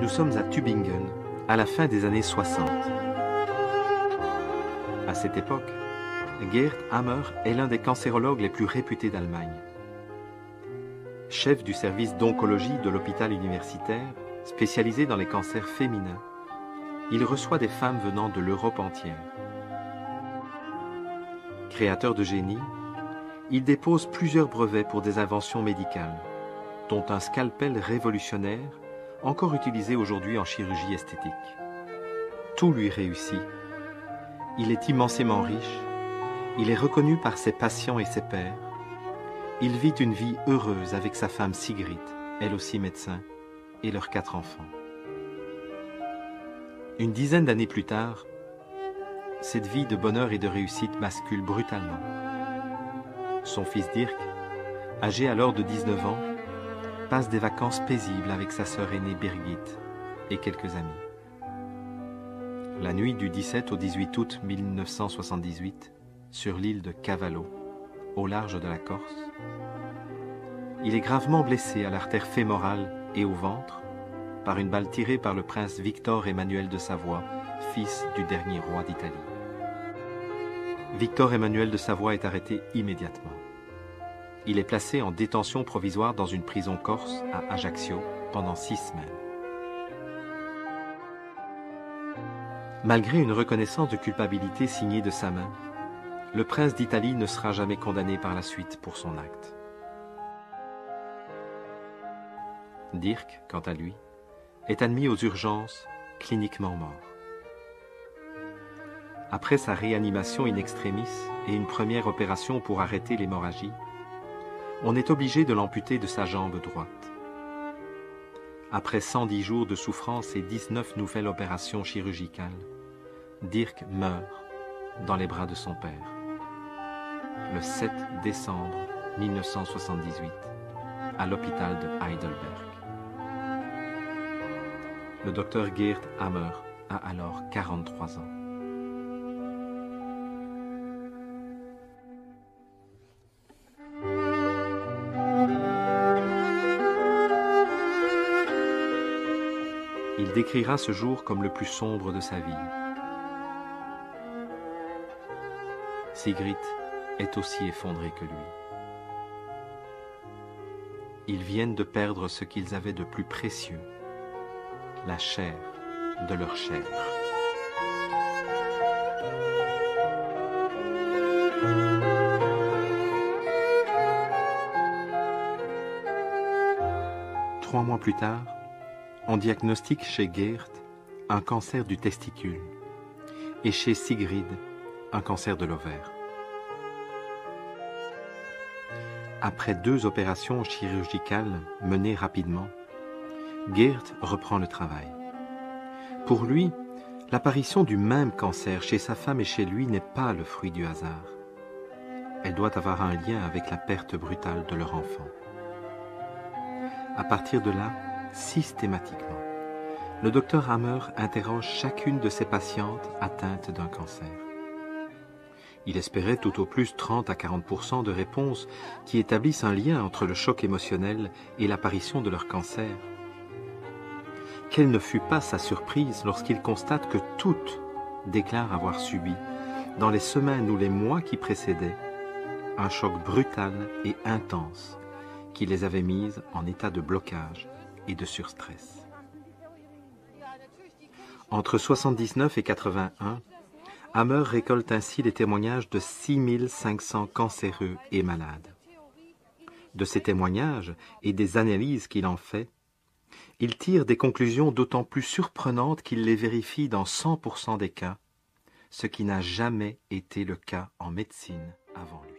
Nous sommes à Tübingen, à la fin des années 60. À cette époque, Gerd Hammer est l'un des cancérologues les plus réputés d'Allemagne. Chef du service d'oncologie de l'hôpital universitaire, spécialisé dans les cancers féminins, il reçoit des femmes venant de l'Europe entière. Créateur de génie, il dépose plusieurs brevets pour des inventions médicales, dont un scalpel révolutionnaire, encore utilisé aujourd'hui en chirurgie esthétique. Tout lui réussit. Il est immensément riche. Il est reconnu par ses patients et ses pairs. Il vit une vie heureuse avec sa femme Sigrid, elle aussi médecin, et leurs 4 enfants. Une dizaine d'années plus tard, cette vie de bonheur et de réussite bascule brutalement. Son fils Dirk, âgé alors de 19 ans, passe des vacances paisibles avec sa sœur aînée Birgit et quelques amis. La nuit du 17 au 18 août 1978, sur l'île de Cavallo, au large de la Corse, il est gravement blessé à l'artère fémorale et au ventre par une balle tirée par le prince Victor Emmanuel de Savoie, fils du dernier roi d'Italie. Victor Emmanuel de Savoie est arrêté immédiatement. Il est placé en détention provisoire dans une prison corse à Ajaccio pendant 6 semaines. Malgré une reconnaissance de culpabilité signée de sa main, le prince d'Italie ne sera jamais condamné par la suite pour son acte. Dirk, quant à lui, est admis aux urgences, cliniquement mort. Après sa réanimation in extremis et une première opération pour arrêter l'hémorragie, on est obligé de l'amputer de sa jambe droite. Après 110 jours de souffrance et 19 nouvelles opérations chirurgicales, Dirk meurt dans les bras de son père, le 7 décembre 1978, à l'hôpital de Heidelberg. Le docteur Gerd Hammer a alors 43 ans. Il décrira ce jour comme le plus sombre de sa vie. Sigrid est aussi effondrée que lui. Ils viennent de perdre ce qu'ils avaient de plus précieux, la chair de leur chair. Trois mois plus tard, on diagnostique chez Gerd un cancer du testicule et chez Sigrid un cancer de l'ovaire. Après 2 opérations chirurgicales menées rapidement, Gerd reprend le travail. Pour lui, l'apparition du même cancer chez sa femme et chez lui n'est pas le fruit du hasard. Elle doit avoir un lien avec la perte brutale de leur enfant. À partir de là, systématiquement, le docteur Hammer interroge chacune de ses patientes atteintes d'un cancer. Il espérait tout au plus 30 à 40% de réponses qui établissent un lien entre le choc émotionnel et l'apparition de leur cancer. Quelle ne fut pas sa surprise lorsqu'il constate que toutes déclarent avoir subi, dans les semaines ou les mois qui précédaient, un choc brutal et intense qui les avait mises en état de blocage et de surstress. Entre 79 et 81, Hammer récolte ainsi les témoignages de 6500 cancéreux et malades. De ces témoignages et des analyses qu'il en fait, il tire des conclusions d'autant plus surprenantes qu'il les vérifie dans 100% des cas, ce qui n'a jamais été le cas en médecine avant lui.